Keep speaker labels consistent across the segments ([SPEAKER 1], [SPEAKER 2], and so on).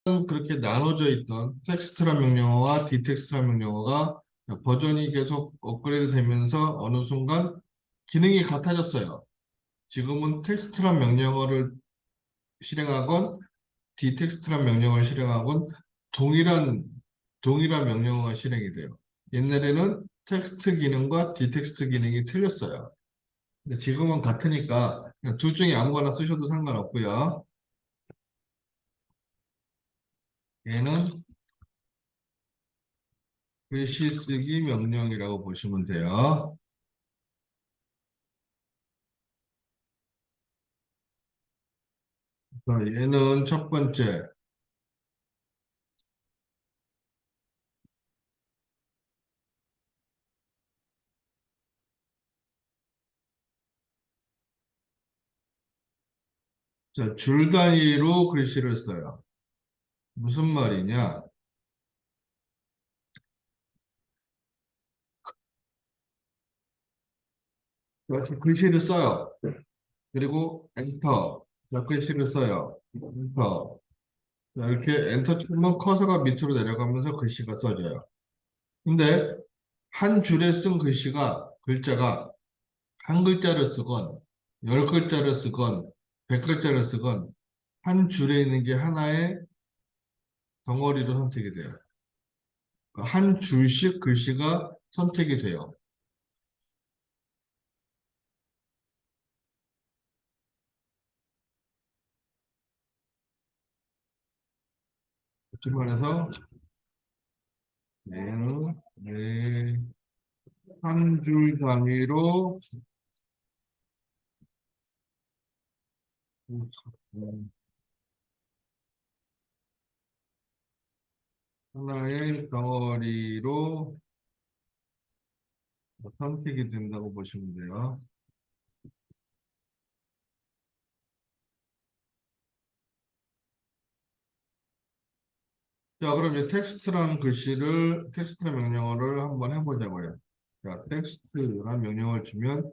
[SPEAKER 1] 그렇게 나눠져 있던 텍스트란 명령어와 디텍스트란 명령어가 버전이 계속 업그레이드 되면서 어느 순간 기능이 같아졌어요. 지금은 텍스트란 명령어를 실행하건 디텍스트란 명령어를 실행하건 동일한 명령어가 실행이 돼요. 옛날에는 텍스트 기능과 디텍스트 기능이 틀렸어요. 근데 지금은 같으니까 그냥 둘 중에 아무거나 쓰셔도 상관없고요. 얘는 글씨 쓰기 명령이라고 보시면 돼요. 얘는 첫 번째, 자, 줄 단위로 글씨를 써요. 무슨 말이냐? 이렇게 글씨를 써요. 그리고 엔터. 자, 글씨를 써요. 엔터. 자, 이렇게 엔터 치면 커서가 밑으로 내려가면서 글씨가 써져요. 근데 한 줄에 쓴 글자가 한 글자를 쓰건, 열 글자를 쓰건, 백 글자를 쓰건, 한 줄에 있는 게 하나의 덩어리로 선택이 돼요. 그러니까 한 줄씩 글씨가 선택이 돼요. 다시 말해서, 네, 한 줄 단위로 하나의 덩어리로 선택이 된다고 보시면 돼요. 자, 그럼 이제 텍스트란 명령어를 한번 해보자고요. 자, 텍스트란 명령어를 주면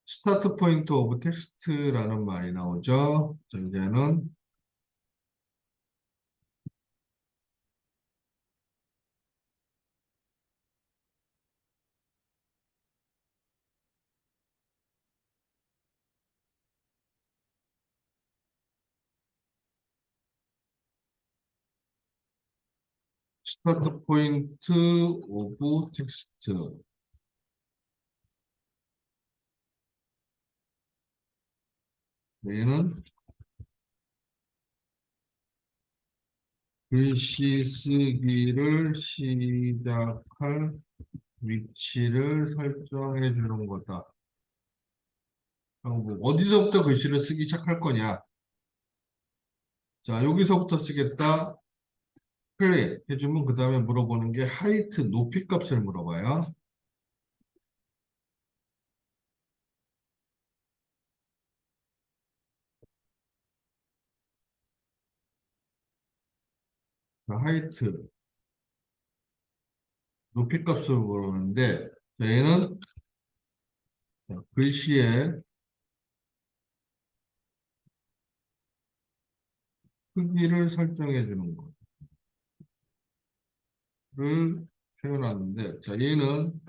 [SPEAKER 1] 스타트 포인트 오브 텍스트라는 말이 나오죠. 자, 이제는 스타트 포인트 오브 텍스트. 얘는 글씨 쓰기를 시작할 위치를 설정해 주는 거다. 뭐 어디서부터 글씨를 쓰기 시작할 거냐? 자, 여기서부터 쓰겠다. 플레이 해주면 그 다음에 물어보는 게 하이트 높이 값을 물어봐요. 자, 하이트 높이 값을 물어보는데 얘는 글씨의 크기를 설정해 주는 거를 표현하는데 자, 얘는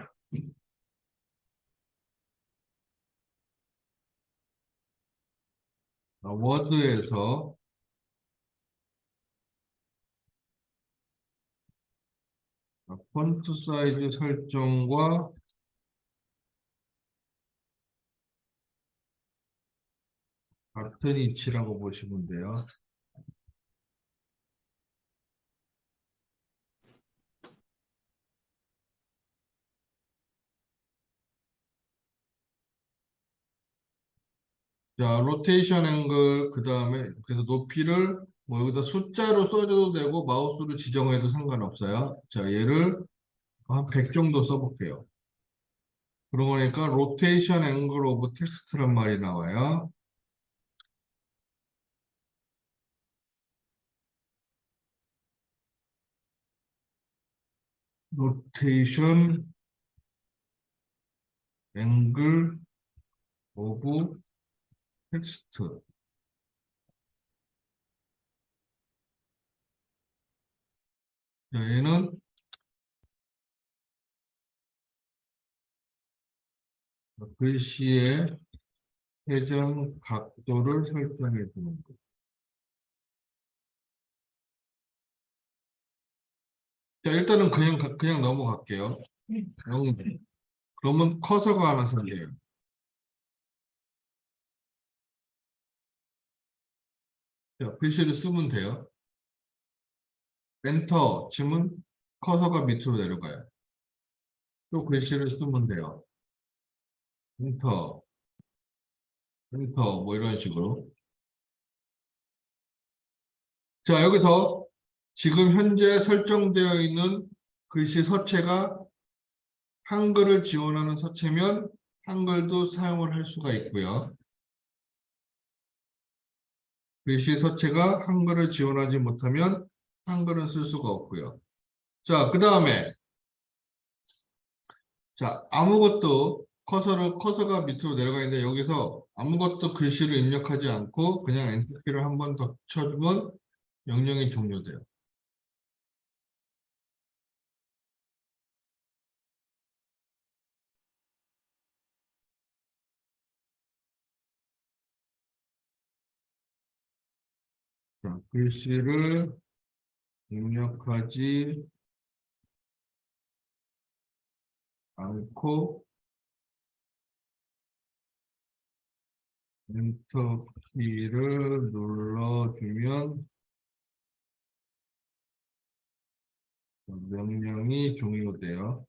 [SPEAKER 1] 워드에서 폰트 사이즈 설정과 같은 위치라고 보시면 돼요. 자, 로테이션 앵글, 그 다음에, 그래서 높이를 뭐 여기다 숫자로 써줘도 되고, 마우스로 지정해도 상관없어요. 자, 얘를 한 100 정도 써볼게요. 그러고 보니까 로테이션 앵글 오브 텍스트란 말이 나와요. 로테이션 앵글 오브 텍스트. 자, 얘는 글씨의 회전 각도를 설정해 주는 거. 자, 일단은 그냥 넘어갈게요. 그러면 커서가 하나 생겨요. 자, 글씨를 쓰면 돼요. 엔터 치면 커서가 밑으로 내려가요. 또 글씨를 쓰면 돼요. 엔터, 엔터, 뭐 이런 식으로. 자, 여기서 지금 현재 설정되어 있는 글씨 서체가 한글을 지원하는 서체면 한글도 사용을 할 수가 있고요. 글씨 서체가 한글을 지원하지 못하면 한글은 쓸 수가 없고요. 자, 그 다음에 자, 아무것도 커서가 밑으로 내려가 있는데 여기서 아무것도 글씨를 입력하지 않고 그냥 엔터키를 한 번 더 쳐주면 명령이 종료돼요. 자, 글씨를 입력하지 않고 엔터 키를 눌러주면 명령이 종료돼요.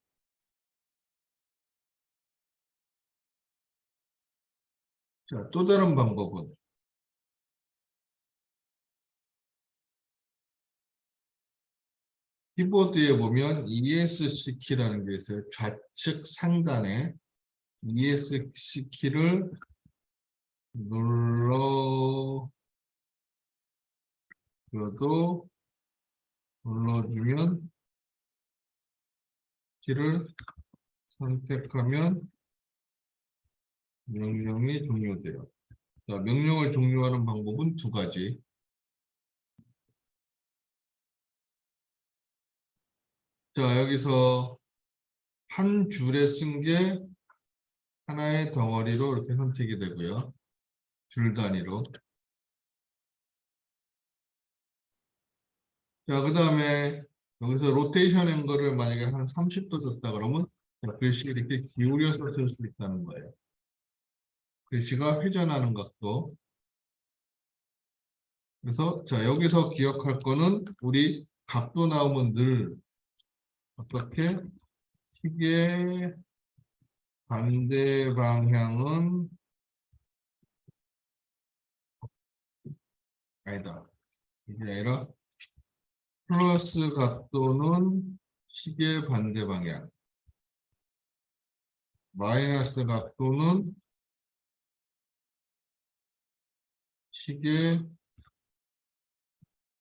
[SPEAKER 1] 자, 또 다른 방법은 키보드에 보면 ESC 키라는 게 있어요. 좌측 상단에 ESC 키를 눌러줘도 눌러주면 키를 선택하면 명령이 종료돼요. 자, 명령을 종료하는 방법은 두 가지. 자, 여기서 한 줄에 쓴 게 하나의 덩어리로 이렇게 선택이 되고요. 줄 단위로. 자, 그 다음에 여기서 로테이션 앵글을 만약에 한 30도 줬다 그러면 글씨 이렇게 기울여서 쓸 수 있다는 거예요. 글씨가 회전하는 각도. 그래서 자, 여기서 기억할 거는 우리 각도 나오면 늘 어떻게 시계 반대 방향은 아니다. 이게 아니라 플러스 각도는 시계 반대 방향. 마이너스 각도는 시계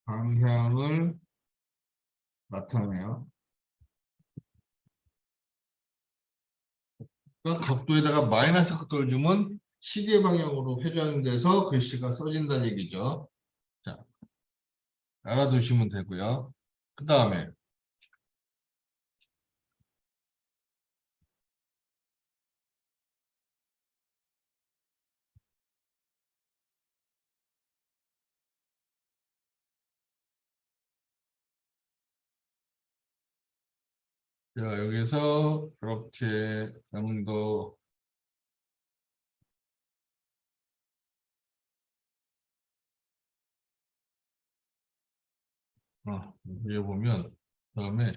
[SPEAKER 1] 방향을 나타내요. 그러니까 각도에다가 마이너스 각도를 주면 시계 방향으로 회전돼서 글씨가 써진다는 얘기죠. 자, 알아두시면 되고요. 그 다음에 자, 여기서 이렇게 정도 여기 보면 그다음에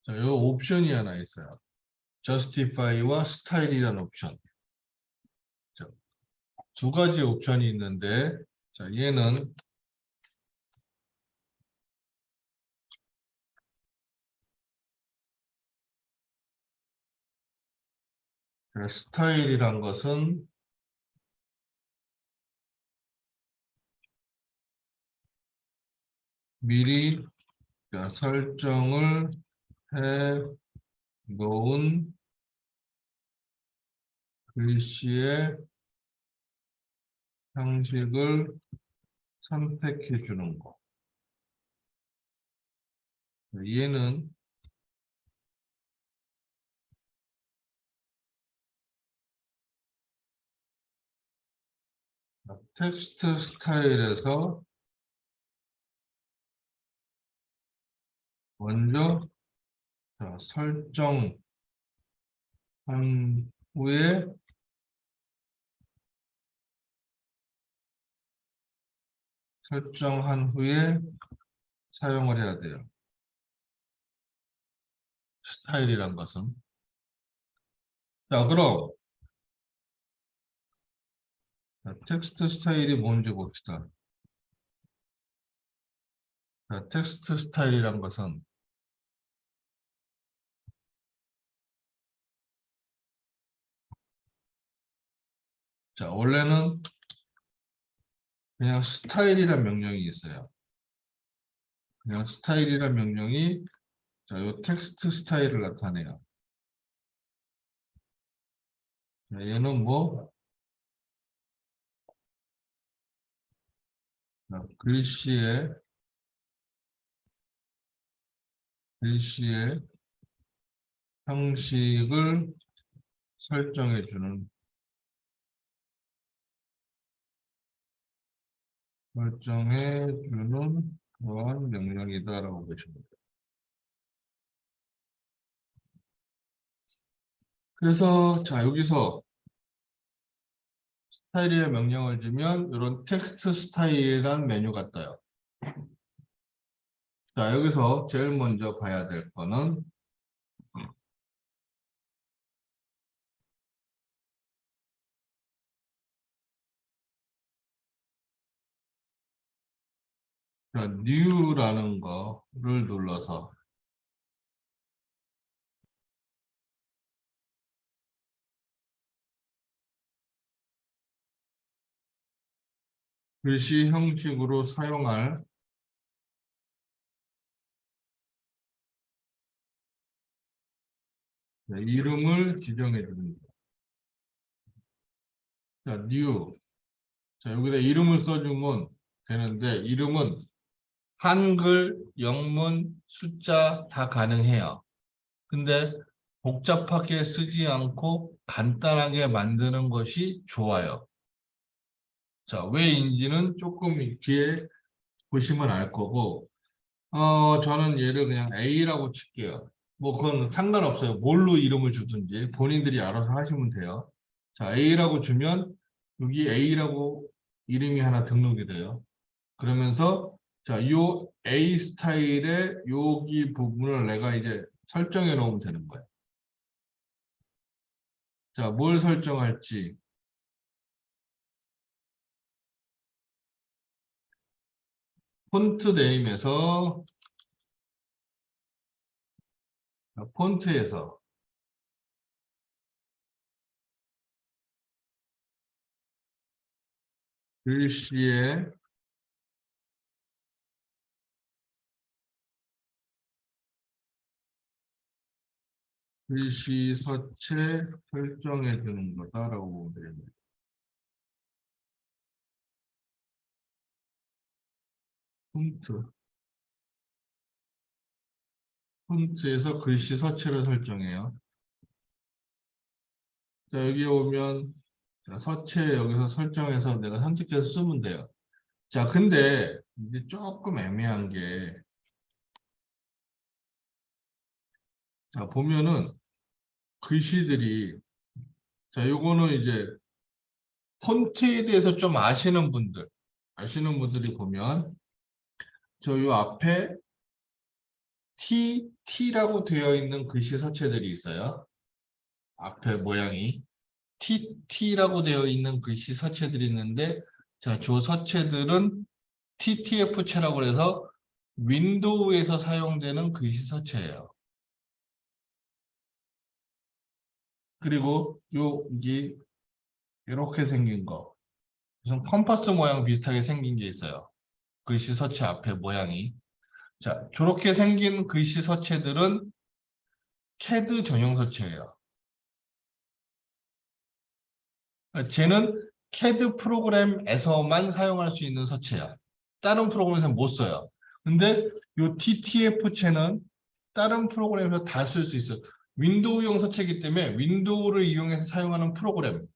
[SPEAKER 1] 자, 요 옵션이 하나 있어요. justify와 style이라는 옵션. 자, 두 가지 옵션이 있는데 자, 얘는 스타일이란 것은 미리 자, 설정을 해 놓은 글씨의 형식을 선택해 주는 거. 얘는 텍스트 스타일에서 먼저 설정한 후에 사용을 해야 돼요. 스타일이란 것은. 자, 그럼 텍스트 스타일이 뭔지 봅시다. 자, 텍스트 스타일이란 것은 자, 원래는 그냥 스타일이란 명령이 있어요. 그냥 스타일이란 명령이 자, 요 텍스트 스타일을 나타내요. 자, 얘는 뭐 자, 글씨의 형식을 설정해주는 그러한 명령이다라고 보시면 돼요. 그래서 자 여기서 스타일의 명령을 주면 이런 텍스트 스타일이란 메뉴가 떠요. 자 여기서 제일 먼저 봐야 될 거는 자, New라는 거를 눌러서 글씨 형식으로 사용할 이름을 지정해 줍니다. 자, New. 자, 여기다 이름을 써주면 되는데 이름은 한글, 영문, 숫자 다 가능해요. 근데 복잡하게 쓰지 않고 간단하게 만드는 것이 좋아요. 자, 왜인지는 조금 뒤에 보시면 알 거고, 저는 얘를 그냥 A라고 칠게요. 뭐 그건 상관없어요. 뭘로 이름을 주든지 본인들이 알아서 하시면 돼요. 자, A라고 주면 여기 A라고 이름이 하나 등록이 돼요. 그러면서 자, 요 A 스타일의 여기 부분을 내가 이제 설정해 놓으면 되는 거예요. 자, 뭘 설정할지. 폰트 네임에서 폰트에서 글씨의 글씨 서체 설정해 주는 거다라고 보면 됩니다. 폰트에서 글씨 서체를 설정해요. 자, 여기 오면 자, 서체 여기서 설정해서 내가 선택해서 쓰면 돼요. 자, 근데 이제 조금 애매한 게 자, 보면은 글씨들이 자, 요거는 이제 폰트에 대해서 좀 아시는 분들이 보면 저 요 앞에 T라고 되어 있는 글씨 서체들이 있어요. 앞에 모양이 T라고 되어 있는 글씨 서체들이 있는데 자, 저 서체들은 TTF체라고 해서 윈도우에서 사용되는 글씨 서체예요. 그리고 여기 이렇게 생긴 거 무슨 컴퍼스 모양 비슷하게 생긴 게 있어요. 글씨 서체 앞에 모양이. 자, 저렇게 생긴 글씨 서체들은 CAD 전용 서체예요. 쟤는 CAD 프로그램에서만 사용할 수 있는 서체야. 다른 프로그램에서는 못 써요. 근데 요 TTF체는 다른 프로그램에서 다 쓸 수 있어요. 윈도우용 서체이기 때문에 윈도우를 이용해서 사용하는 프로그램,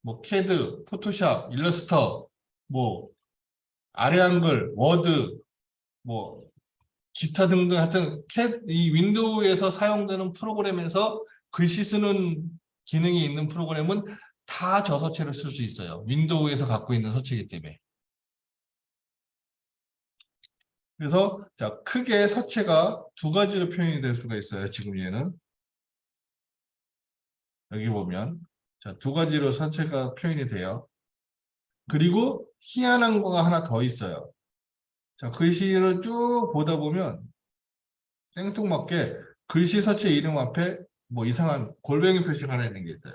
[SPEAKER 1] 뭐 CAD, 포토샵, 일러스터, 뭐 아래 한글, 워드, 뭐 기타 등등 하여튼 이 윈도우에서 사용되는 프로그램에서 글씨 쓰는 기능이 있는 프로그램은 다 저 서체를 쓸 수 있어요. 윈도우에서 갖고 있는 서체이기 때문에. 그래서 자 크게 서체가 두 가지로 표현이 될 수가 있어요. 지금 얘는 여기 보면 자 두 가지로 서체가 표현이 돼요. 그리고 희한한 거가 하나 더 있어요. 자 글씨를 쭉 보다 보면 생뚱맞게 글씨 서체 이름 앞에 뭐 이상한 골뱅이 표시가 하나 있는 게 있어요.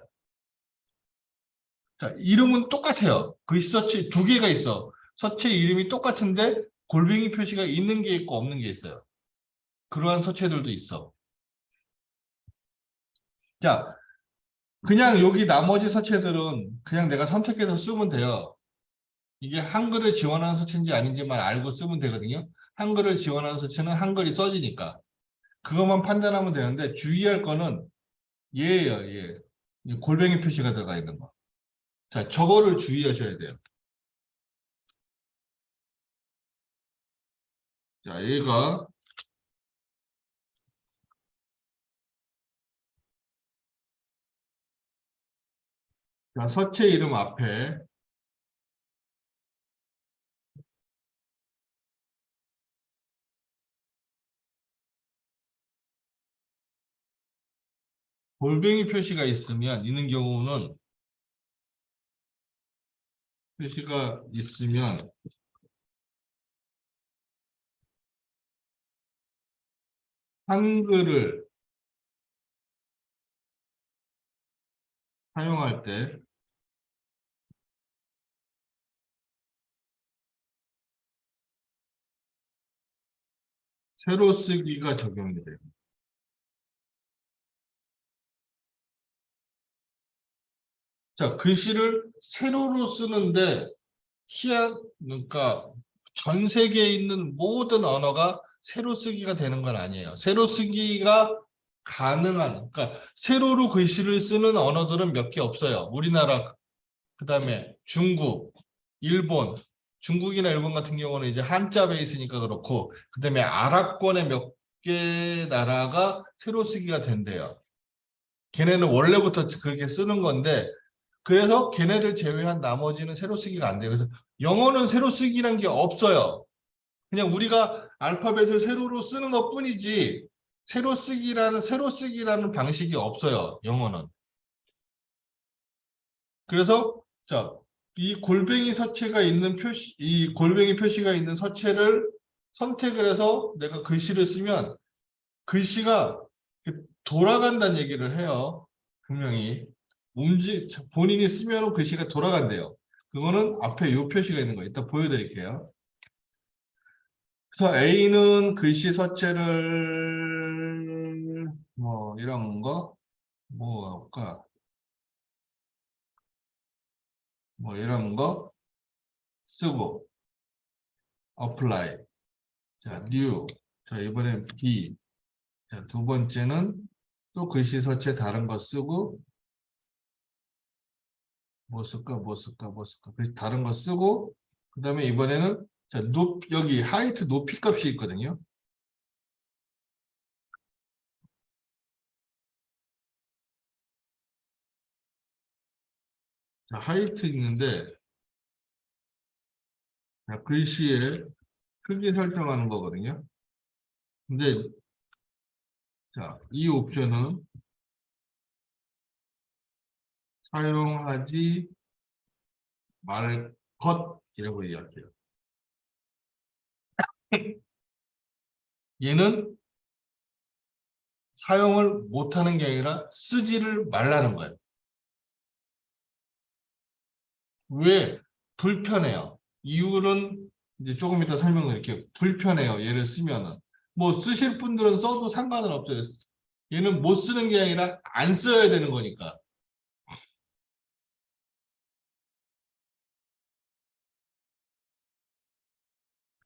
[SPEAKER 1] 자, 이름은 똑같아요. 글씨 서체 두 개가 있어. 서체 이름이 똑같은데 골뱅이 표시가 있는 게 있고 없는 게 있어요. 그러한 서체들도 있어. 자, 그냥 여기 나머지 서체들은 그냥 내가 선택해서 쓰면 돼요. 이게 한글을 지원하는 서체인지 아닌지만 알고 쓰면 되거든요. 한글을 지원하는 서체는 한글이 써지니까. 그것만 판단하면 되는데 주의할 거는 얘예요, 얘. 이 골뱅이 표시가 들어가 있는 거. 자, 저거를 주의하셔야 돼요. 자, 얘가 자, 서체 이름 앞에 골뱅이 표시가 있는 경우는 표시가 있으면 한글을 사용할 때 세로 쓰기가 적용이 돼요. 자, 글씨를 세로로 쓰는데 그러니까 전 세계에 있는 모든 언어가 세로 쓰기가 되는 건 아니에요. 세로 쓰기가 가능한, 그러니까 세로로 글씨를 쓰는 언어들은 몇 개 없어요. 우리나라, 그다음에 중국, 일본, 중국이나 일본 같은 경우는 이제 한자 베이스니까 그렇고, 그다음에 아랍권의 몇 개 나라가 세로 쓰기가 된대요. 걔네는 원래부터 그렇게 쓰는 건데, 그래서 걔네들 제외한 나머지는 세로 쓰기가 안 돼요. 그래서 영어는 세로 쓰기란 게 없어요. 그냥 우리가 알파벳을 세로로 쓰는 것뿐이지 세로 쓰기라는 방식이 없어요. 영어는. 그래서 자, 이 골뱅이 서체가 있는 표시, 이 골뱅이 표시가 있는 서체를 선택을 해서 내가 글씨를 쓰면 글씨가 돌아간다는 얘기를 해요. 분명히 본인이 쓰면 글씨가 돌아간대요. 그거는 앞에 요 표시가 있는 거 이따 보여드릴게요. 그래서 A는 글씨 서체를 뭐 이런 거, 뭐가 뭐 이런 거 쓰고 apply. 자, new. 자, 이번엔 B. 자, 두 번째는 또 글씨 서체 다른 거 쓰고 뭐 쓸까. 다른 거 쓰고 그다음에 이번에는 자, 여기 하이트 높이 값이 있거든요. 자, 하이트 있는데 자, 글씨의 크기 설정하는 거거든요. 근데 자, 이 옵션은 사용하지 말 것이라고 이야기해요. 얘는 사용을 못하는 게 아니라 쓰지를 말라는 거예요. 왜? 불편해요. 이유는 이제 조금 이따 설명드릴게요. 불편해요. 얘를 쓰면은. 뭐 쓰실 분들은 써도 상관은 없어요. 얘는 못 쓰는 게 아니라 안 써야 되는 거니까.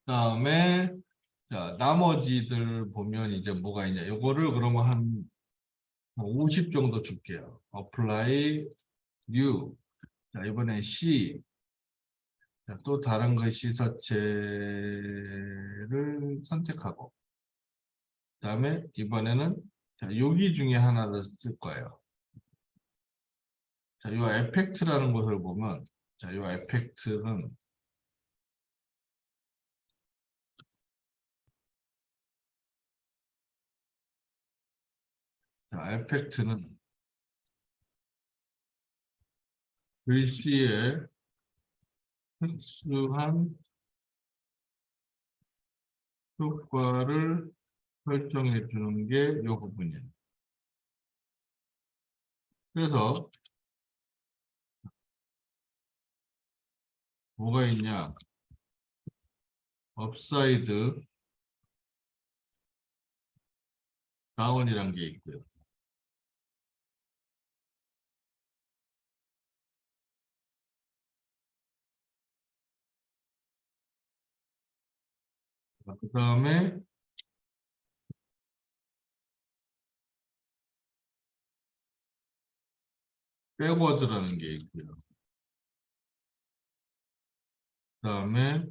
[SPEAKER 1] 그다음에 자, 나머지들 보면 이제 뭐가 있냐. 요거를 그러면 한 50 정도 줄게요. apply new. 자, 이번엔 C. 자, 또 다른 글씨 서체를 선택하고. 그다음에 이번에는 자, 여기 중에 하나를 쓸 거예요. 자, 이 에펙트라는 것을 보면 자, 이 에펙트는 자, 에펙트는 글씨의 특수한 효과를 설정해 주는 게 이 부분이에요. 그래서 뭐가 있냐? 업사이드 다운이란 게 있고요. 그 다음에 백워드라는 게 있고요. 그 다음에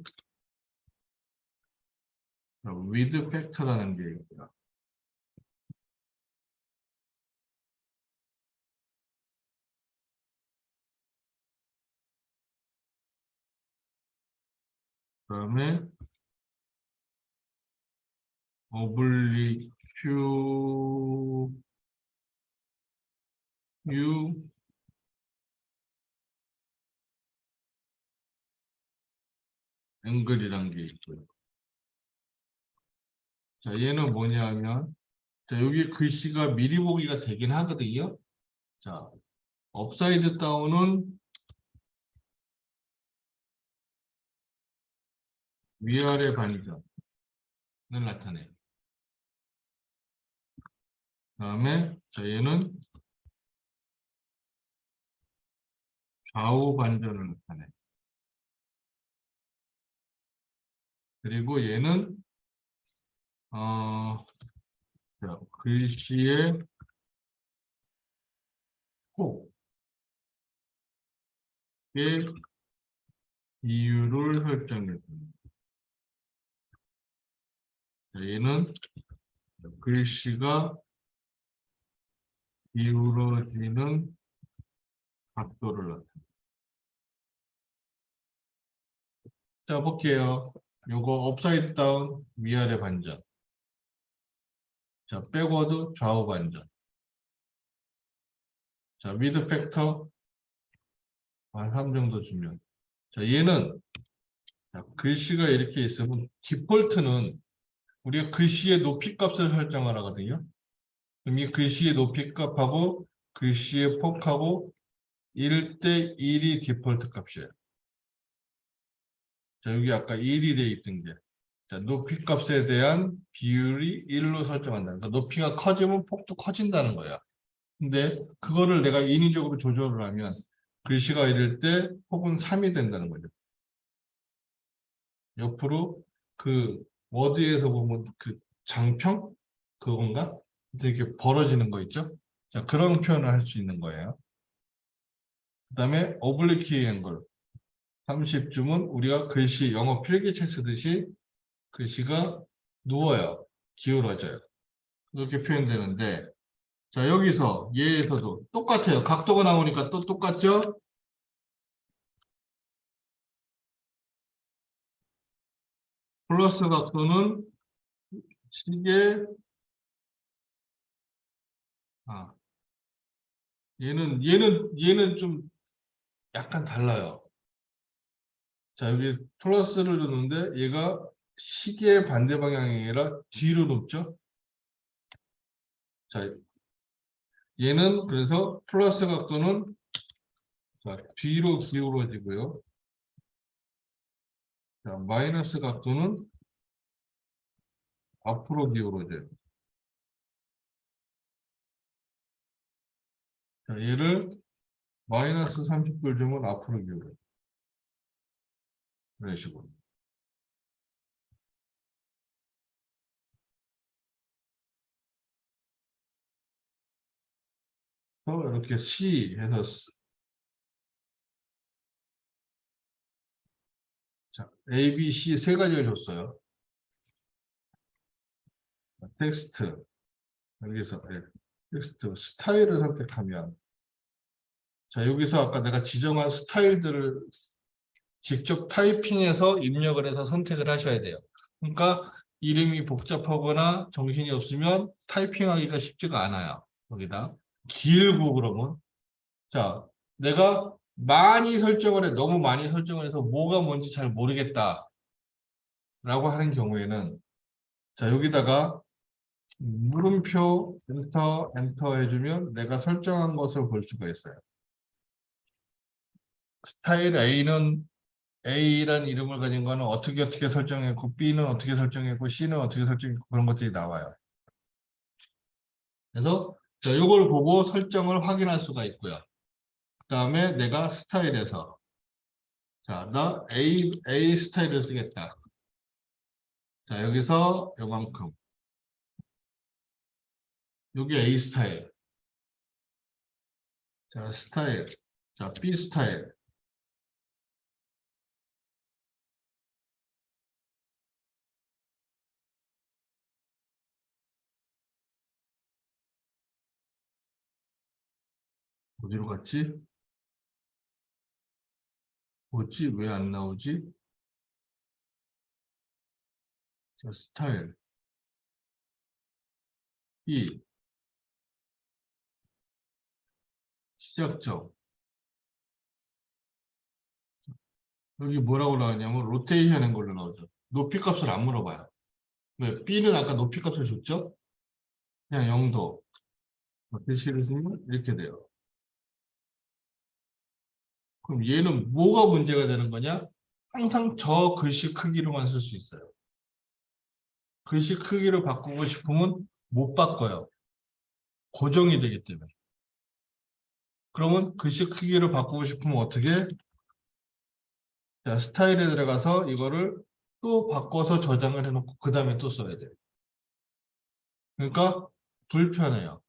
[SPEAKER 1] 위드 팩터라는 게 있고요. 그 다음에 어블리큐 유 앵글이란 게 있고요. 자, 얘는 뭐냐면 자, 여기 글씨가 미리 보기가 되긴 하거든요. 자, 업사이드 다운은 위아래 반전을 나타내요. 그 다음에 자, 얘는 좌우 반전을 나타내요. 그리고 얘는 자, 글씨의 폭의 비율을 설정해 줍니다. 얘는 글씨가 기울어지는 각도를 나타냅니다. 자, 볼게요. 요거 업사이드 다운 위아래 반전. 자, 백워드 좌우 반전. 자, 미드 팩터 한 3 정도 주면. 자, 얘는 자, 글씨가 이렇게 있으면 디폴트는 우리가 글씨의 높이 값을 설정을 하거든요. 그럼 이 글씨의 높이 값하고 글씨의 폭하고 1대 1이 디폴트 값이에요. 자, 여기 아까 1이 돼 있던 게. 자, 높이 값에 대한 비율이 1로 설정한다. 그러니까 높이가 커지면 폭도 커진다는 거야. 근데 그거를 내가 인위적으로 조절을 하면 글씨가 이럴 때 폭은 3이 된다는 거죠. 옆으로 그 워드에서 보면 그 장평? 그건가? 이렇게 벌어지는 거 있죠? 자, 그런 표현을 할 수 있는 거예요. 그 다음에 오블리키 앵글 30줌은 우리가 글씨 영어 필기체 쓰듯이 글씨가 누워요. 기울어져요. 이렇게 표현되는데 자 여기서 얘에서도 똑같아요. 각도가 나오니까 또 똑같죠? 플러스 각도는 시계 아 얘는 좀 약간 달라요. 자 여기 플러스를 줬는데 얘가 시계의 반대 방향이 아니라 뒤로 높죠? 자 얘는 그래서 플러스 각도는 자, 뒤로 기울어지고요. 자, 마이너스 각도는 앞으로 기울어져요. 자, 얘를 마이너스 30도 주면 앞으로 기울어요. 이런 식으로. 이렇게 C 해서 자, A, B, C 세 가지를 줬어요. 텍스트 여기서 텍스트 스타일을 선택하면 자 여기서 아까 내가 지정한 스타일들을 직접 타이핑해서 입력을 해서 선택을 하셔야 돼요. 그러니까 이름이 복잡하거나 정신이 없으면 타이핑하기가 쉽지가 않아요. 여기다 길고 그러면 자 내가 많이 설정을 해 너무 많이 설정을 해서 뭐가 뭔지 잘 모르겠다라고 하는 경우에는 자 여기다가 물음표 엔터 해주면 내가 설정한 것을 볼 수가 있어요. 스타일 A는 A라는 이름을 가진 거는 어떻게 설정했고 B는 어떻게 설정했고 C는 어떻게 설정했고 그런 것들이 나와요. 그래서 자, 이걸 보고 설정을 확인할 수가 있고요. 그 다음에 내가 스타일에서 자, 나 A 스타일을 쓰겠다. 자, 여기서 요만큼. 여기 A 스타일. 자, 스타일. 자, B 스타일. 어디로 갔지? 뭐지? 왜 안 나오지? 자, 스타일. B. 시작점. 여기 뭐라고 나왔냐면 로테이션 한 걸로 나오죠. 높이 값을 안 물어봐요. 왜? B는 아까 높이 값을 줬죠? 그냥 0도. 글씨를 쓰면 이렇게 돼요. 그럼 얘는 뭐가 문제가 되는 거냐? 항상 저 글씨 크기로만 쓸 수 있어요. 글씨 크기를 바꾸고 싶으면 못 바꿔요. 고정이 되기 때문에. 그러면 글씨 크기를 바꾸고 싶으면 어떻게? 자, 스타일에 들어가서 이거를 또 바꿔서 저장을 해놓고 그 다음에 또 써야 돼요. 그러니까 불편해요.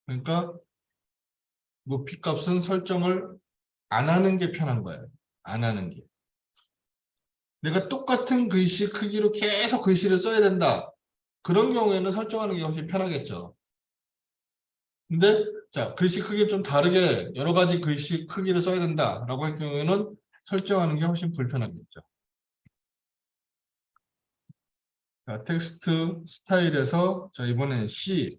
[SPEAKER 1] 그러니까 높이 값은 설정을 안 하는 게 편한 거예요. 안 하는 게. 내가 똑같은 글씨 크기로 계속 글씨를 써야 된다. 그런 경우에는 설정하는 게 훨씬 편하겠죠. 근데 자 글씨 크기 좀 다르게 여러 가지 글씨 크기를 써야 된다라고 할 경우에는 설정하는 게 훨씬 불편하겠죠. 자, 텍스트 스타일에서 자 이번엔 C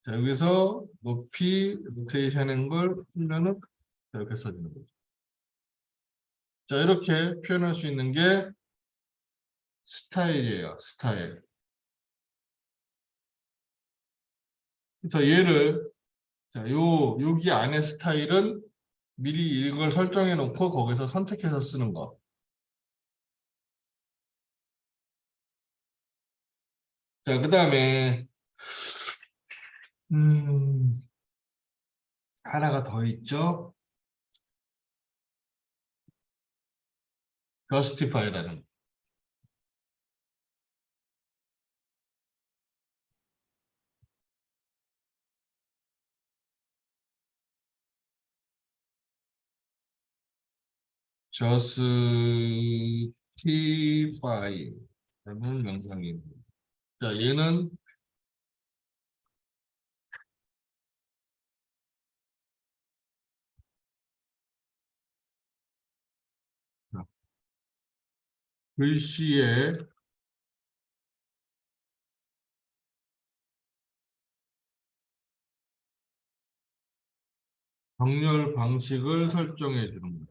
[SPEAKER 1] 자, 여기서 높이 로테이션 한걸 풀면은 이렇게 써주는 거죠. 자 이렇게 표현할 수 있는 게 스타일이에요. 스타일. 그래서 얘를 자, 여기 안에 스타일은 미리 이걸 설정해 놓고 거기서 선택해서 쓰는 거. 자, 그 다음에 음, 하나가 더 있죠. justify라는 거. justify라는 명상입니다. 자, 얘는 글씨의 정렬 방식을 설정해 주는 거예요.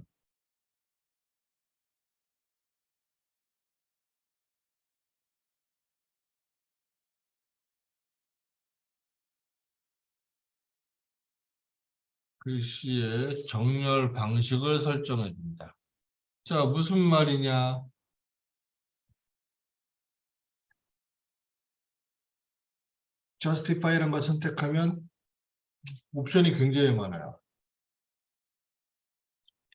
[SPEAKER 1] 글씨의 정렬 방식을 설정해 줍니다. 자, 무슨 말이냐? justify라는 걸 선택하면 옵션이 굉장히 많아요.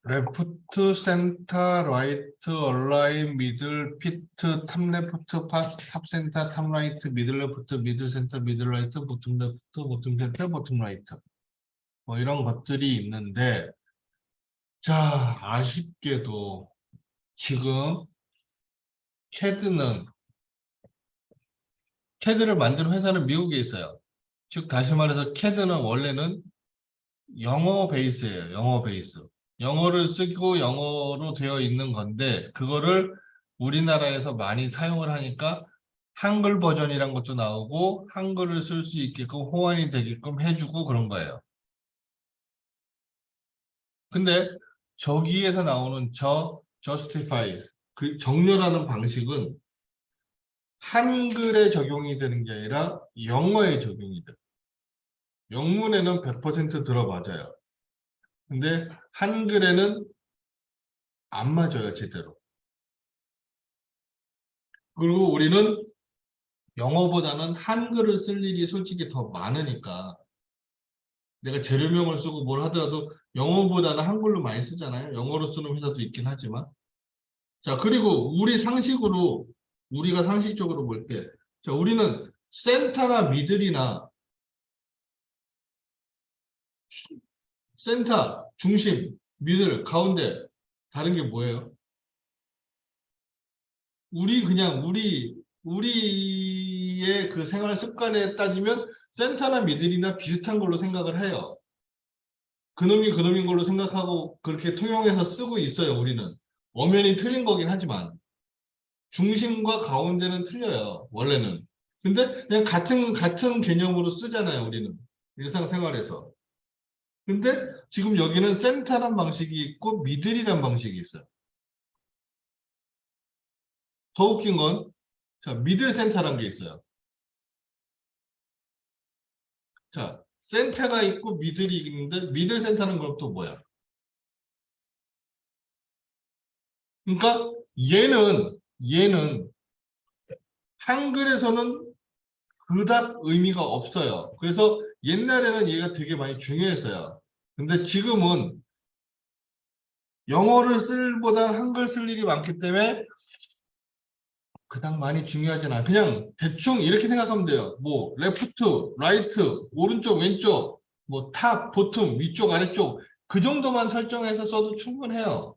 [SPEAKER 1] 레프트, 센터, 라이트, 얼라인, 미들, 피트, 탑 레프트, 탑 센터, 탑 라이트, 미들 레프트, 미들 센터, 미들 라이트, 보텀 레프트, 보텀 센터, 보텀 라이트. 뭐 이런 것들이 있는데, 자, 아쉽게도 지금 캐드는, 캐드를 만든 회사는 미국에 있어요. 즉, 다시 말해서 캐드는 원래는 영어 베이스예요. 영어 베이스. 영어를 쓰고 영어로 되어 있는 건데 그거를 우리나라에서 많이 사용을 하니까 한글 버전이란 것도 나오고 한글을 쓸 수 있게끔 호환이 되게끔 해주고 그런 거예요. 근데 저기에서 나오는 justify, 그 정렬하는 방식은 한글에 적용이 되는 게 아니라 영어에 적용이 돼요. 영문에는 100% 들어맞아요. 근데 한글에는 안 맞아요, 제대로. 그리고 우리는 영어보다는 한글을 쓸 일이 솔직히 더 많으니까 내가 재료명을 쓰고 뭘 하더라도 영어보다는 한글로 많이 쓰잖아요. 영어로 쓰는 회사도 있긴 하지만. 자, 그리고 우리 상식으로 우리가 상식적으로 볼 때, 자, 우리는 센터나 미들이나 센터, 중심, 미들, 가운데 다른 게 뭐예요? 우리의 그 생활 습관에 따지면 센터나 미들이나 비슷한 걸로 생각을 해요. 그놈이 그놈인 걸로 생각하고 그렇게 통용해서 쓰고 있어요, 우리는. 엄연히 틀린 거긴 하지만 중심과 가운데는 틀려요, 원래는. 근데 그냥 같은 개념으로 쓰잖아요, 우리는. 일상생활에서. 근데 지금 여기는 센터란 방식이 있고 미들이란 방식이 있어요. 더 웃긴 건 자, 미들 센터란 게 있어요. 자, 센터가 있고 미들이 있는데 미들 센터는 그럼 또 뭐야? 그러니까 얘는 한글에서는 그닥 의미가 없어요. 그래서 옛날에는 얘가 되게 많이 중요했어요. 근데 지금은 영어를 쓸 보다 한글 쓸 일이 많기 때문에 그닥 많이 중요하진 않아요. 그냥 대충 이렇게 생각하면 돼요. 뭐 레프트, 라이트, 오른쪽, 왼쪽, 뭐 탑, 보텀, 위쪽, 아래쪽 그 정도만 설정해서 써도 충분해요.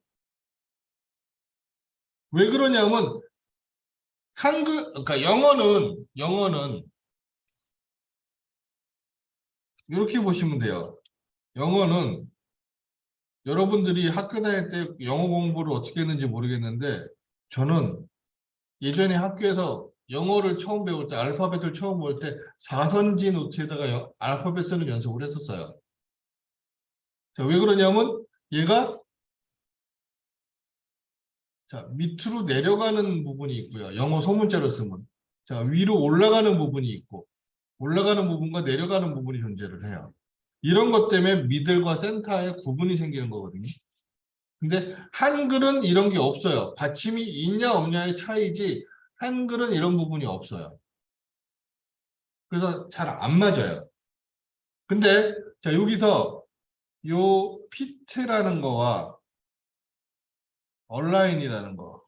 [SPEAKER 1] 왜 그러냐면 그러니까 영어는 이렇게 보시면 돼요. 영어는 여러분들이 학교 다닐 때 영어 공부를 어떻게 했는지 모르겠는데 저는 예전에 학교에서 영어를 처음 배울 때 알파벳을 처음 배울 때 사선지 노트에다가 알파벳 쓰는 연습을 했었어요. 자, 왜 그러냐면 얘가 자, 밑으로 내려가는 부분이 있고요. 영어 소문자로 쓰면. 자, 위로 올라가는 부분이 있고 올라가는 부분과 내려가는 부분이 존재를 해요. 이런 것 때문에 미들과 센터에 구분이 생기는 거거든요. 근데 한글은 이런 게 없어요. 받침이 있냐 없냐의 차이지 한글은 이런 부분이 없어요. 그래서 잘 안 맞아요. 근데 자 여기서 요 피트라는 거와 얼라인이라는 거.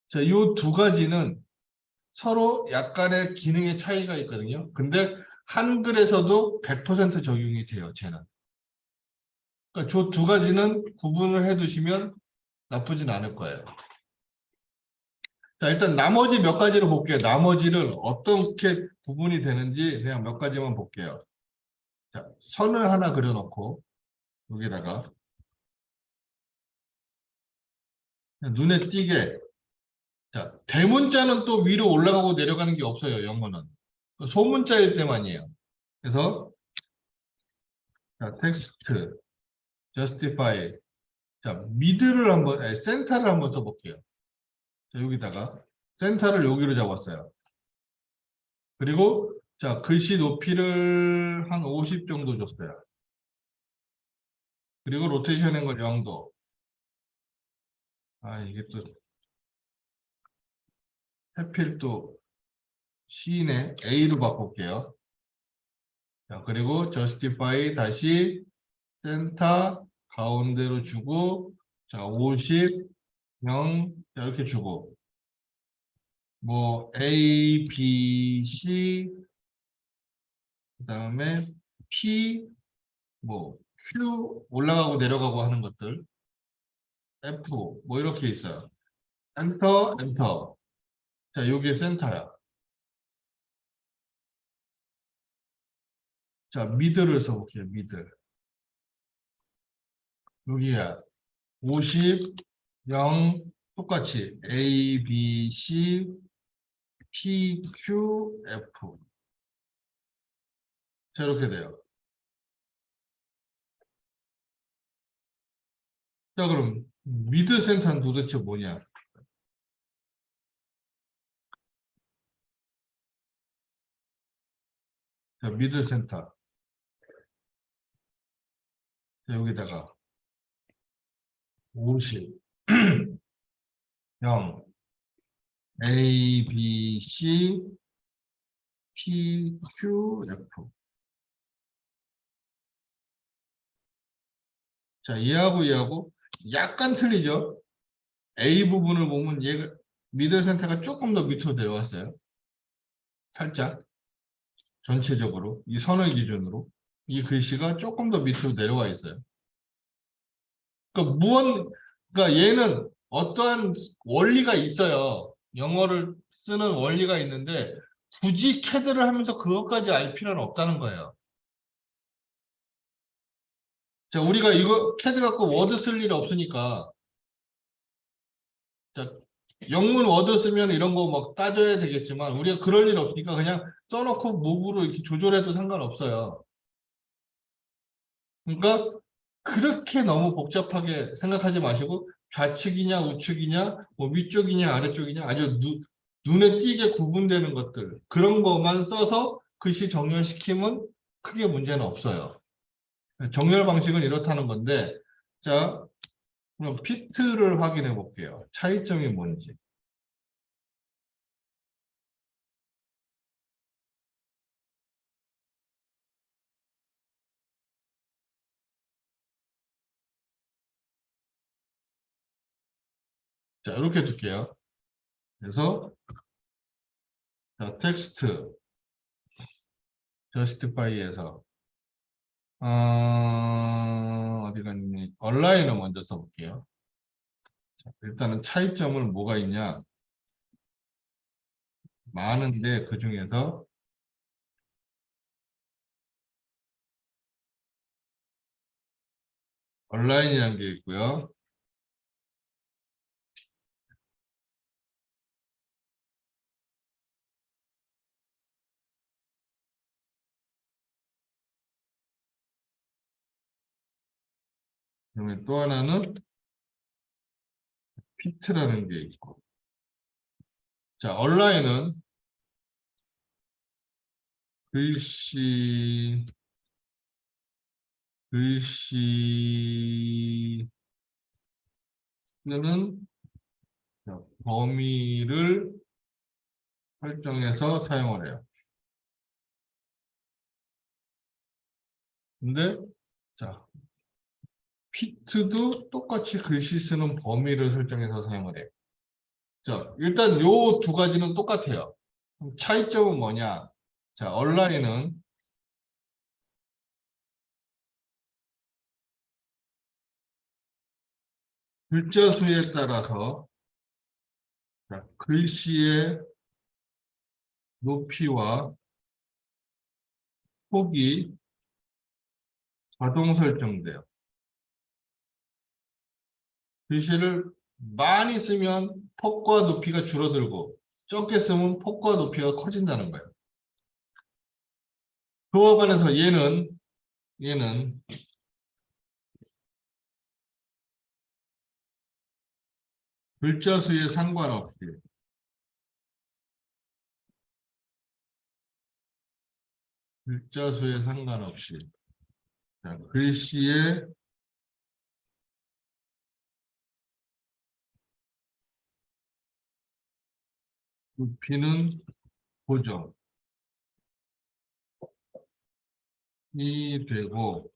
[SPEAKER 1] 자, 요 두 가지는 서로 약간의 기능의 차이가 있거든요. 근데 한글에서도 100% 적용이 돼요, 쟤는. 그러니까 저 두 가지는 구분을 해 두시면 나쁘진 않을 거예요. 자, 일단 나머지 몇 가지를 볼게요. 나머지를 어떻게 구분이 되는지 그냥 몇 가지만 볼게요. 자, 선을 하나 그려놓고 여기다가 눈에 띄게 자, 대문자는 또 위로 올라가고 내려가는 게 없어요, 영어는. 소문자일 때만이에요. 그래서 자, 텍스트, justify. 자, 미드를 한번, 아니, 센터를 한번 써볼게요. 자, 여기다가 센터를 여기로 잡았어요. 그리고 자, 글씨 높이를 한 50 정도 줬어요. 그리고 로테이션 앵글 0도. 아, 이게 또 하필 또 C네. A로 바꿀게요. 자, 그리고 justify 다시 센터 가운데로 주고, 자, 50, 0, 자, 이렇게 주고, 뭐, A, B, C, 그 다음에 P, 뭐, Q, 올라가고 내려가고 하는 것들, F, 뭐, 이렇게 있어요. 엔터, 엔터. 자, 여기에 센터야. 자, 미드를 써볼게요, 미드. 여기야. 50, 0, 똑같이 A, B, C, P, Q, F. 자, 이렇게 돼요. 자, 그럼 미드 센터는 도대체 뭐냐? 자, 미드 센터. 자, 여기다가 50, 0, A, B, C, P, Q, F. 자, 얘하고 약간 틀리죠? A 부분을 보면 얘가 미드 센터가 조금 더 밑으로 내려왔어요. 살짝. 전체적으로. 이 선을 기준으로. 이 글씨가 조금 더 밑으로 내려와 있어요. 그러니까 그러니까 얘는 어떠한 원리가 있어요. 영어를 쓰는 원리가 있는데 굳이 캐드를 하면서 그것까지 알 필요는 없다는 거예요. 자, 우리가 이거 캐드 갖고 워드 쓸 일이 없으니까 자, 영문 워드 쓰면 이런 거 막 따져야 되겠지만 우리가 그럴 일 없으니까 그냥 써놓고 목으로 이렇게 조절해도 상관없어요. 그러니까 그렇게 너무 복잡하게 생각하지 마시고 좌측이냐 우측이냐 뭐 위쪽이냐 아래쪽이냐 아주 눈에 띄게 구분되는 것들 그런 것만 써서 글씨 정렬시키면 크게 문제는 없어요. 정렬 방식은 이렇다는 건데 자 그럼 피트를 확인해 볼게요. 차이점이 뭔지. 자 이렇게 줄게요. 그래서 자, 텍스트 justify에서 어디 갔니? 얼라인을 먼저 써볼게요. 일단은 차이점은 뭐가 있냐? 많은데 그 중에서 얼라인이라는 게 있고요. 그러면 또 하나는 피트라는 게 있고. 자, 얼라인은 글씨, 글씨는 범위를 설정해서 사용을 해요. 근데 자, 피트도 똑같이 글씨 쓰는 범위를 설정해서 사용을 해요. 자, 일단 요 두 가지는 똑같아요. 그럼 차이점은 뭐냐? 자, 얼라인은 글자 수에 따라서 자, 글씨의 높이와 폭이 자동 설정돼요. 글씨를 많이 쓰면 폭과 높이가 줄어들고 적게 쓰면 폭과 높이가 커진다는 거예요. 그와 관해서 얘는 글자 수에 상관없이 글자 수에 상관없이 자, 글씨의 높이는 고정이 되고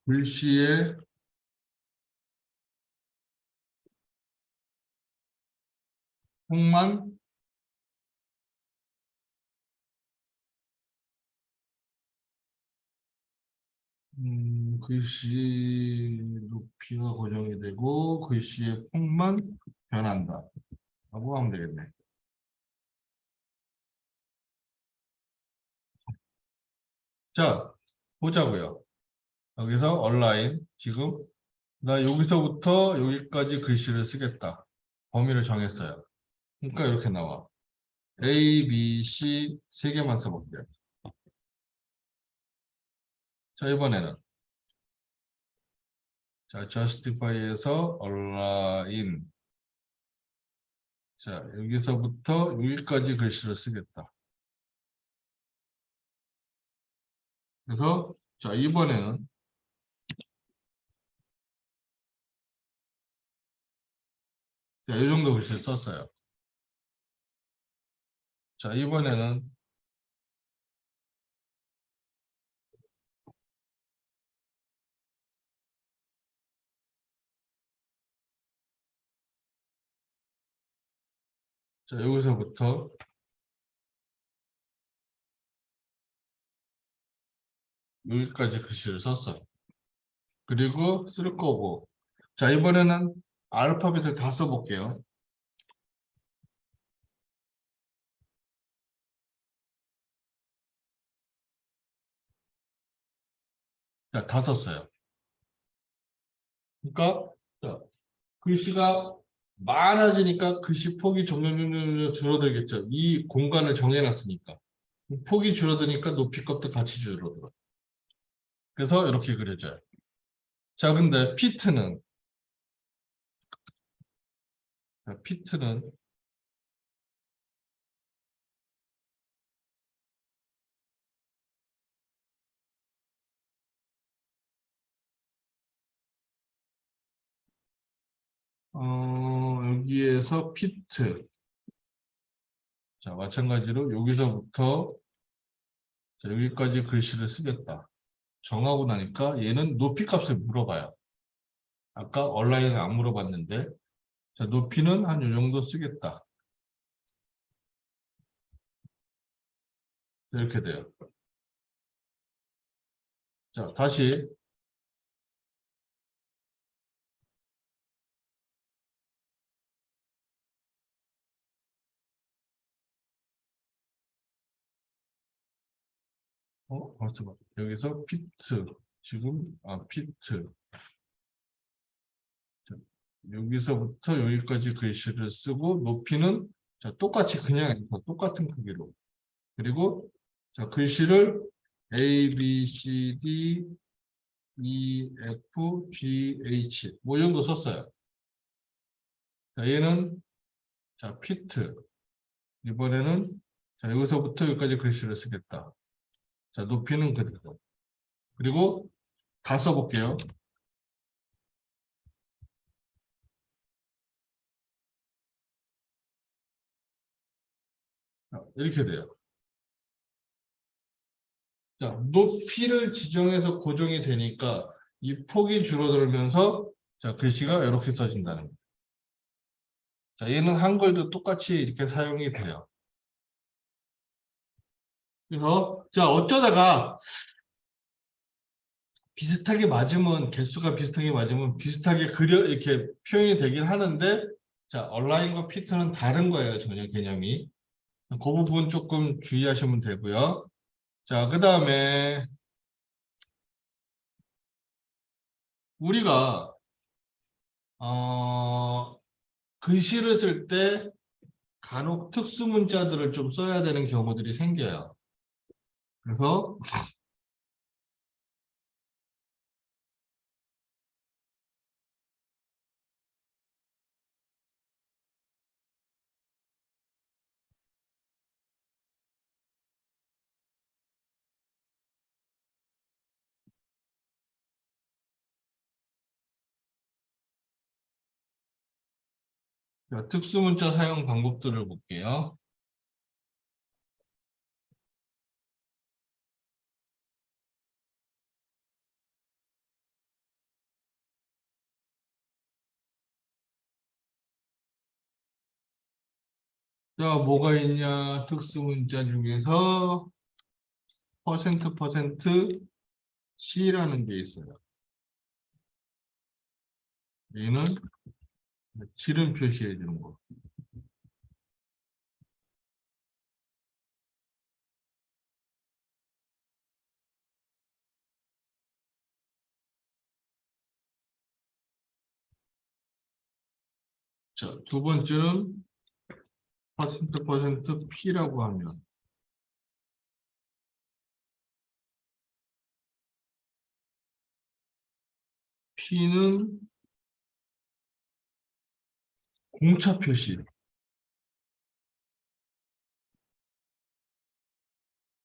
[SPEAKER 1] 글씨의 폭만 글씨 높이가 고정이 되고 글씨의 폭만 변한다 라고 하면 되겠네. 자, 보자고요. 여기서 얼라인 지금 나 여기서부터 여기까지 글씨를 쓰겠다. 범위를 정했어요. 그러니까 이렇게 나와. A, B, C 세 개만 써볼게요. 자, 이번에는 자, justify에서 align. 자, 여기서부터 여기까지 글씨를 쓰겠다. 그래서 자, 이번에는 자, 이 정도 글씨를 썼어요. 자, 이번에는 자, 여기서부터 여기까지 글씨를 썼어요. 그리고 쓸 거고. 자, 이번에는 알파벳을 다 써볼게요. 자, 다 썼어요. 그러니까 자, 글씨가 많아지니까 글씨 폭이 점점 줄어들겠죠. 이 공간을 정해놨으니까. 폭이 줄어드니까 높이 값도 같이 줄어들어. 그래서 이렇게 그려져요. 자, 근데 피트는 여기에서 피트. 자, 마찬가지로 여기서부터 자, 여기까지 글씨를 쓰겠다. 정하고 나니까 얘는 높이 값을 물어봐요. 아까 온라인에 안 물어봤는데 자, 높이는 한 요 정도 쓰겠다. 이렇게 돼요. 자, 다시 벌써 봐. 여기서 피트 지금 피트 자, 여기서부터 여기까지 글씨를 쓰고 높이는 자, 똑같이 그냥 똑같은 크기로 그리고 자, 글씨를 A, B, C, D, E, F, G, H 뭐 이 정도 썼어요. 자, 얘는 자, 피트 이번에는 자, 여기서부터 여기까지 글씨를 쓰겠다. 자, 높이는 그대로. 그리고 다 써볼게요. 자, 이렇게 돼요. 자, 높이를 지정해서 고정이 되니까 이 폭이 줄어들면서 자, 글씨가 이렇게 써진다는 거예요. 자, 얘는 한글도 똑같이 이렇게 사용이 돼요. 그래서 자, 어쩌다가 비슷하게 맞으면 개수가 비슷하게 맞으면 비슷하게 그려 이렇게 표현이 되긴 하는데 자, 얼라인과 피트는 다른 거예요. 전혀 개념이. 그 부분 조금 주의하시면 되고요. 자, 그다음에 우리가 글씨를 쓸 때 간혹 특수 문자들을 좀 써야 되는 경우들이 생겨요. 그래서 특수 문자 사용 방법들을 볼게요. 자, 뭐가 있냐? 특수문자 중에서 퍼센트 C라는 게 있어요. 얘는 지름 표시해 주는 거. 자, 두 번째는 퍼센트 P라고 하면 P는 공차 표시.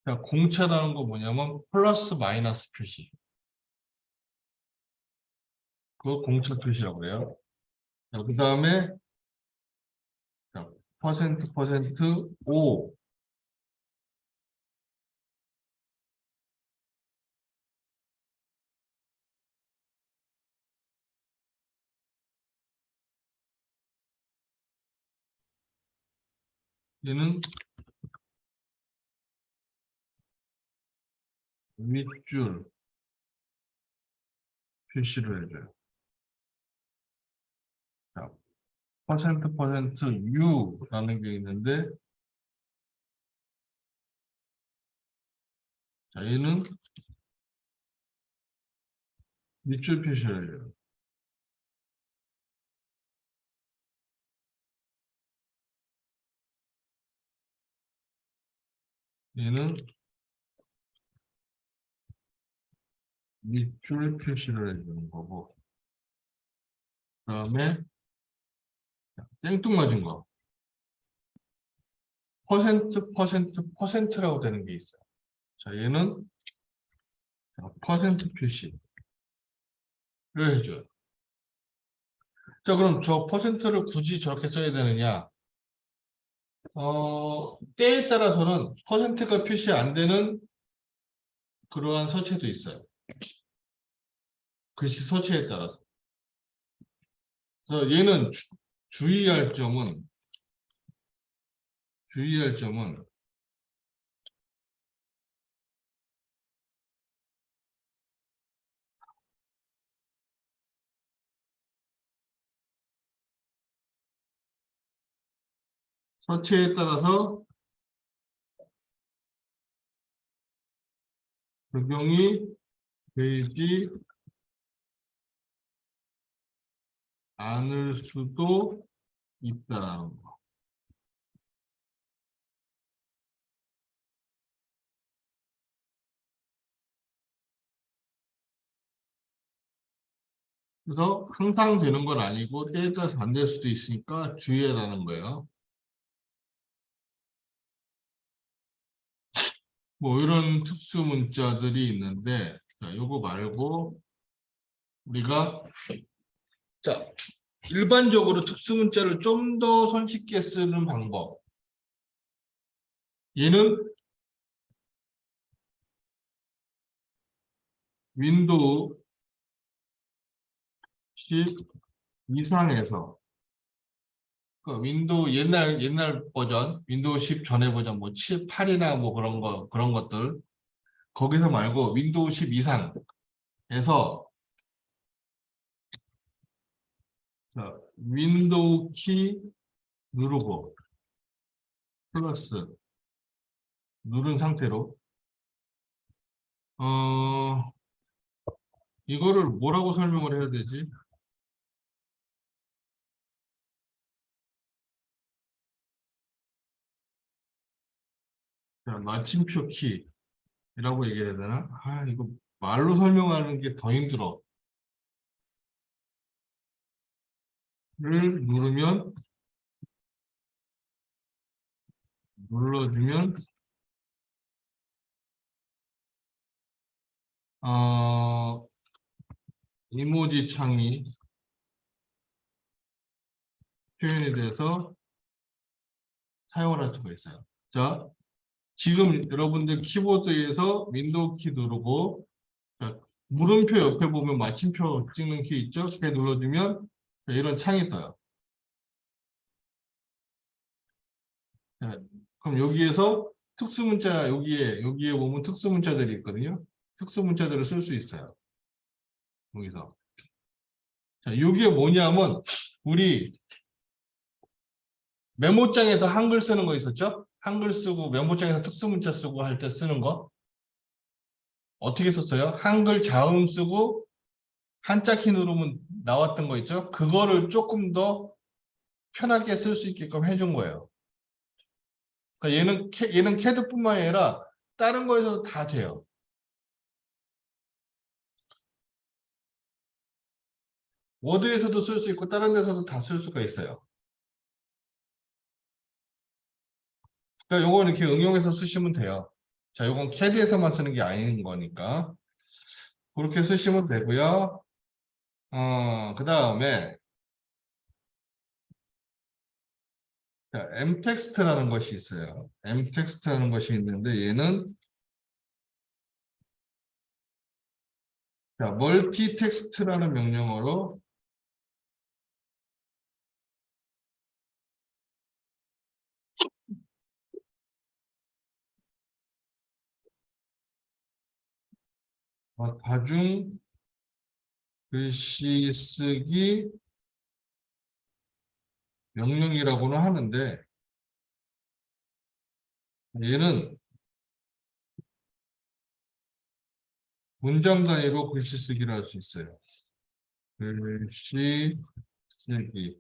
[SPEAKER 1] 자, 공차라는 거 뭐냐면 플러스 마이너스 표시. 그거 공차 표시라고 해요. 자, 그 다음에 퍼센트 O. 얘는 윗줄 표시를 해줘요. 자, 퍼센트 U라는 게 있는데, 자, 얘는 밑줄 표시를 해줘요. 얘는 밑줄 표시를 해주는 거고, 그 다음에 생뚱맞은 거. 퍼센트라고 되는 게 있어요. 자, 얘는 퍼센트 표시를 해줘요. 자, 그럼 저 퍼센트를 굳이 저렇게 써야 되느냐? 때에 따라서는 퍼센트가 표시 안 되는 그러한 서체도 있어요. 글씨 서체에 따라서. 그래서 얘는 주의할 점은 서체에 따라서 적용이 되지 않을 수도 있다는 거. 그래서 항상 되는 건 아니고 때에 따라서 안 될 수도 있으니까 주의해라는 거예요. 뭐 이런 특수 문자들이 있는데, 자, 요거 말고 우리가 자, 일반적으로 특수 문자를 좀 더 손쉽게 쓰는 방법. 얘는 윈도우 10 이상에서 그 윈도우 옛날 버전, 윈도우 10 전에 버전 뭐 7, 8이나 뭐 그런 것들 거기서 말고 윈도우 10 이상에서 자, 윈도우 키 누르고 플러스 누른 상태로 어 이거를 뭐라고 설명을 해야 되지? 자, 마침표 키라고 얘기해야 되나? 아, 이거 말로 설명하는 게 더 힘들어. 를 눌러주면 어 이모지 창이 표현이 돼서 사용을 할 수가 있어요. 자, 지금 여러분들 키보드에서 윈도우 키 누르고 자, 물음표 옆에 보면 마침표 찍는 키 있죠? 그게 눌러주면 자, 이런 창이 떠요. 자, 그럼 여기에서 특수문자, 여기에 보면 특수문자들이 있거든요. 특수문자들을 쓸 수 있어요. 여기서. 자, 여기에 뭐냐면, 우리 메모장에서 한글 쓰는 거 있었죠? 한글 쓰고 메모장에서 특수문자 쓰고 할 때 쓰는 거. 어떻게 썼어요? 한글 자음 쓰고 한자 키 누르면 나왔던 거 있죠? 그거를 조금 더 편하게 쓸 수 있게끔 해준 거예요. 그러니까 얘는 캐드뿐만 아니라 다른 거에서도 다 돼요. 워드에서도 쓸 수 있고 다른 데서도 다 쓸 수가 있어요. 그러니까 요거 이렇게 응용해서 쓰시면 돼요. 자, 요건 캐드에서만 쓰는 게 아닌 거니까 그렇게 쓰시면 되고요. 그 다음에 m텍스트라는 것이 있어요. m텍스트라는 것이 있는데 얘는 멀티텍스트라는 명령어로 다중 글씨 쓰기 명령이라고는 하는데 얘는 문장 단위로 글씨 쓰기를 할 수 있어요. 글씨 쓰기.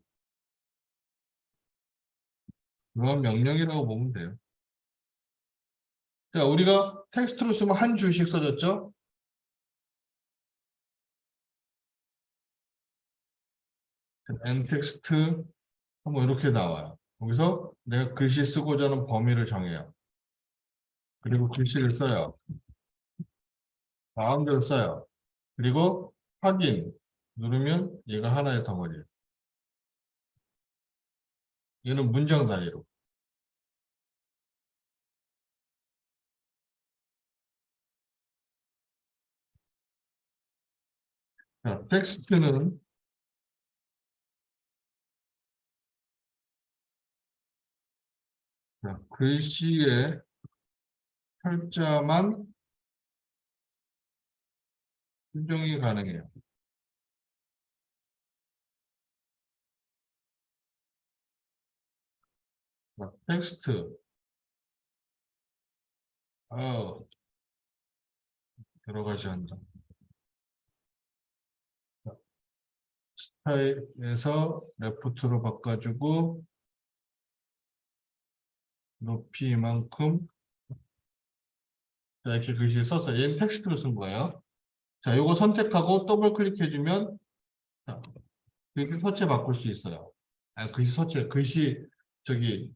[SPEAKER 1] 그런 명령이라고 보면 돼요. 자, 우리가 텍스트로 쓰면 한 줄씩 써졌죠? n텍스트 한번 이렇게 나와요. 거기서 내가 글씨 쓰고자 하는 범위를 정해요. 그리고 글씨를 써요. 마음대로 써요. 그리고 확인 누르면 얘가 하나의 덩어리예요. 얘는 문장 단위로. 자, 텍스트는 글씨의 철자만 수정이 가능해요. 자, 텍스트 여러 가지 한다. 스타일에서 레프트로 바꿔주고 높이 이만큼 자, 이렇게 글씨 써서 얘는 텍스트로 쓴 거예요. 자, 요거 선택하고 더블 클릭해주면 자, 이렇게 서체 바꿀 수 있어요. 글씨 서체, 글씨 저기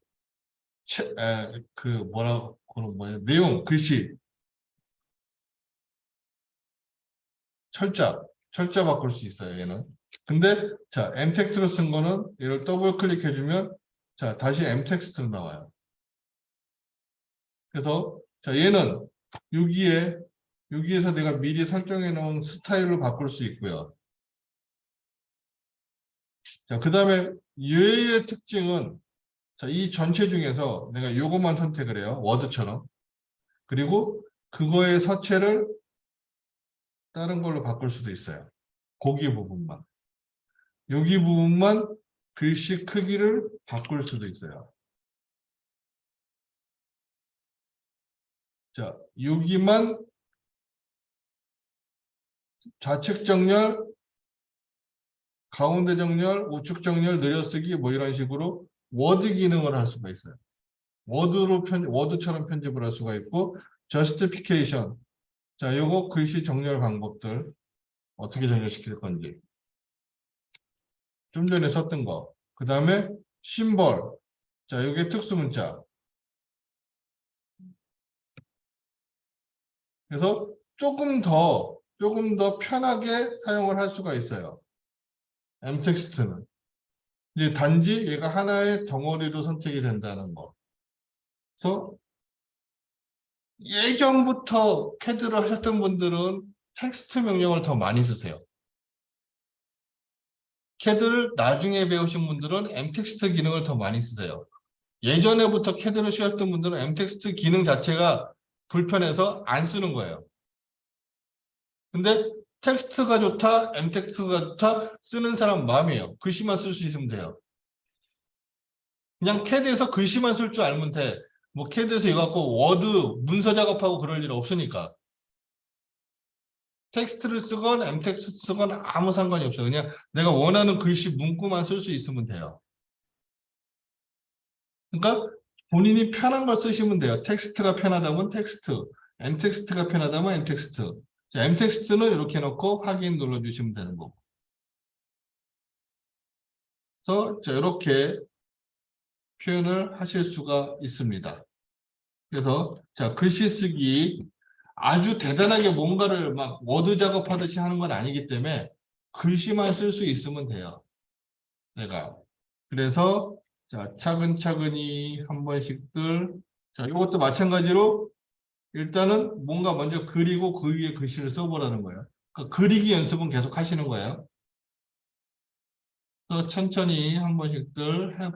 [SPEAKER 1] 그 뭐라고 그런 뭐냐 내용 글씨 철자 바꿀 수 있어요. 얘는. 근데 자 m텍스트로 쓴 거는 얘를 더블 클릭해주면 자 다시 m텍스트로 나와요. 그래서 자 얘는 여기에서 내가 미리 설정해 놓은 스타일로 바꿀 수 있고요. 자, 그 다음에 얘의 특징은 자, 이 전체 중에서 내가 요것만 선택을 해요. 워드처럼. 그리고 그거의 서체를 다른 걸로 바꿀 수도 있어요. 거기 부분만. 여기 부분만 글씨 크기를 바꿀 수도 있어요. 자, 여기만 좌측 정렬, 가운데 정렬, 우측 정렬, 늘려쓰기 뭐 이런 식으로 워드 기능을 할 수가 있어요. 워드처럼 편집을 할 수가 있고 justification. 자, 요거 글씨 정렬 방법들 어떻게 정렬시킬 건지. 좀 전에 썼던 거. 그 다음에 심벌. 자, 이게 특수문자. 그래서 조금 더 편하게 사용을 할 수가 있어요. m텍스트는. 이제 단지 얘가 하나의 덩어리로 선택이 된다는 거. 그래서 예전부터 캐드를 하셨던 분들은 텍스트 명령을 더 많이 쓰세요. 캐드를 나중에 배우신 분들은 m텍스트 기능을 더 많이 쓰세요. 예전에부터 캐드를 쓰셨던 분들은 엠텍스트 기능 자체가 불편해서 안 쓰는 거예요. 근데 텍스트가 좋다, 엠텍스트가 좋다 쓰는 사람 마음이에요. 글씨만 쓸 수 있으면 돼요. 그냥 캐드에서 글씨만 쓸 줄 알면 돼. 뭐 캐드에서 이거 갖고 워드 문서 작업하고 그럴 일 없으니까. 텍스트를 쓰건 엠텍스트 쓰건 아무 상관이 없어요. 그냥 내가 원하는 글씨 문구만 쓸 수 있으면 돼요. 그러니까 본인이 편한 걸 쓰시면 돼요. 텍스트가 편하다면 텍스트, 엠텍스트가 편하다면 엠텍스트. 자, 엠텍스트는 이렇게 놓고 확인 눌러주시면 되는 거고. 그래서 자, 이렇게 표현을 하실 수가 있습니다. 그래서 자, 글씨 쓰기 아주 대단하게 뭔가를 막 워드 작업하듯이 하는 건 아니기 때문에 글씨만 쓸 수 있으면 돼요. 내가. 그래서 자, 차근차근히 한 번씩들 자, 이것도 마찬가지로 일단은 뭔가 먼저 그리고 그 위에 글씨를 써보라는 거예요. 그러니까 그리기 연습은 계속 하시는 거예요. 그래서 천천히 한 번씩들